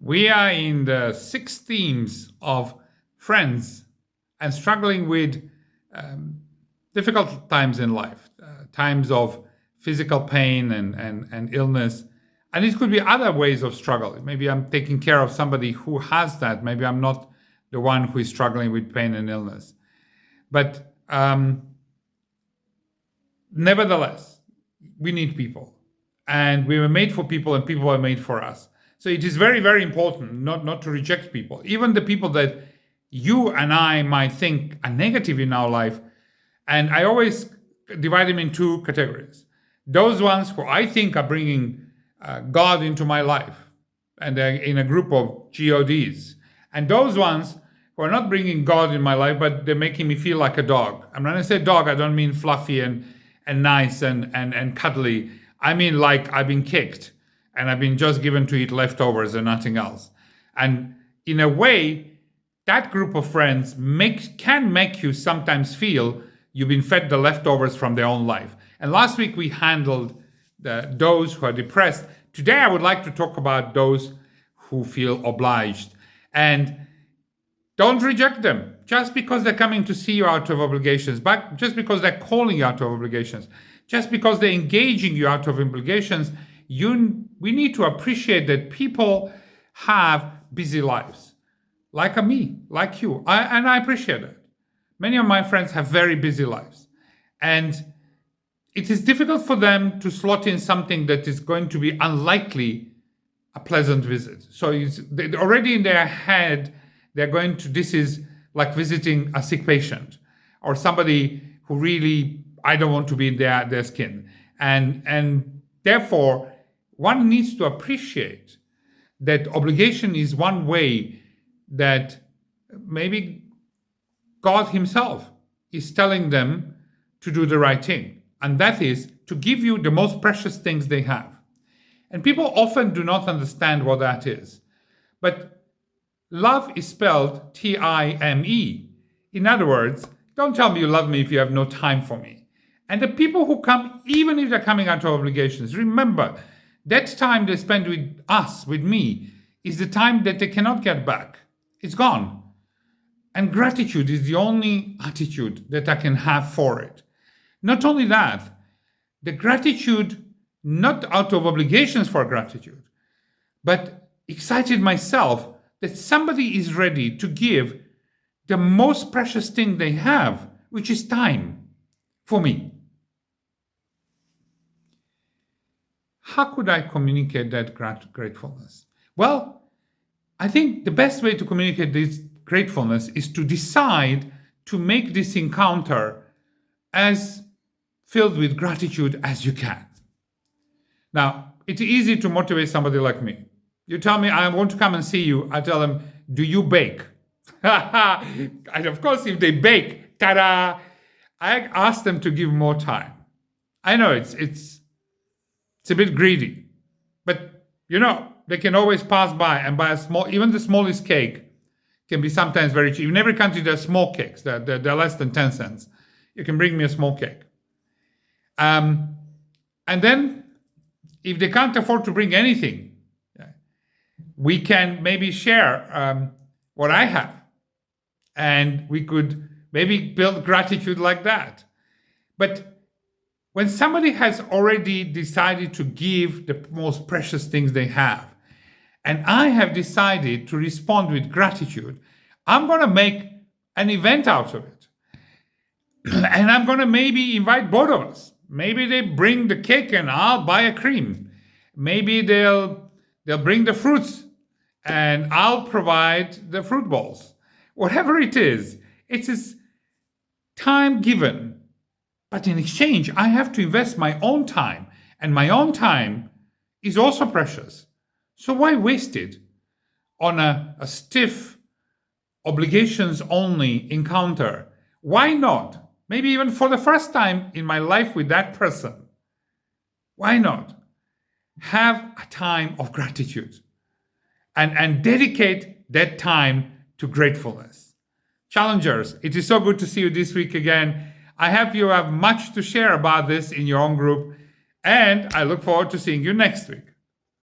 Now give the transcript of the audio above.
We are in the 6 themes of friends and struggling with difficult times in life, times of physical pain and illness. And it could be other ways of struggle. Maybe I'm taking care of somebody who has that. Maybe I'm not the one who is struggling with pain and illness. But nevertheless, we need people. And we were made for people and people are made for us. So it is very, very important not to reject people. Even the people that you and I might think are negative in our life. And I always divide them in two categories. Those ones who I think are bringing God into my life, and they're in a group of GODs. And those ones who are not bringing God in my life, but they're making me feel like a dog. And when I say dog, I don't mean fluffy and nice and cuddly. I mean like I've been kicked and I've been just given to eat leftovers and nothing else. And in a way, that group of friends can make you sometimes feel you've been fed the leftovers from their own life. And last week we handled those who are depressed. Today I would like to talk about those who feel obliged. And don't reject them just because they're coming to see you out of obligations, but just because they're calling you out of obligations, just because they're engaging you out of obligations. We need to appreciate that people have busy lives, like me, like you, and I appreciate it. Many of my friends have very busy lives, and it is difficult for them to slot in something that is going to be unlikely a pleasant visit. So already in their head, this is like visiting a sick patient or somebody who really, I don't want to be in their skin. And therefore, one needs to appreciate that obligation is one way that maybe God himself is telling them to do the right thing. And that is to give you the most precious things they have. And people often do not understand what that is. But love is spelled T-I-M-E. In other words, don't tell me you love me if you have no time for me. And the people who come, even if they're coming out of obligations, remember, that time they spend with us, with me, is the time that they cannot get back. It's gone. And gratitude is the only attitude that I can have for it. Not only that, the gratitude, not out of obligations for gratitude, but excited myself that somebody is ready to give the most precious thing they have, which is time, for me. How could I communicate that gratefulness? Well, I think the best way to communicate this gratefulness is to decide to make this encounter as filled with gratitude as you can. Now, it's easy to motivate somebody like me. You tell me, I want to come and see you. I tell them, do you bake? And of course, if they bake, ta-da! I ask them to give more time. I know it's a bit greedy, but they can always pass by and buy even the smallest cake can be sometimes very cheap. In every country, there are small cakes. They're less than 10 cents. You can bring me a small cake. And then, if they can't afford to bring anything, we can maybe share what I have. And we could maybe build gratitude like that. But when somebody has already decided to give the most precious things they have, and I have decided to respond with gratitude, I'm going to make an event out of it. And I'm going to maybe invite both of us. Maybe they bring the cake and I'll buy a cream. Maybe they'll bring the fruits and I'll provide the fruit bowls. Whatever it is time given. But in exchange, I have to invest my own time. And my own time is also precious. So why waste it on a stiff, obligations-only encounter? Why not? Maybe even for the first time in my life with that person. Why not? Have a time of gratitude and dedicate that time to gratefulness. Challengers, it is so good to see you this week again. I hope you have much to share about this in your own group, and I look forward to seeing you next week.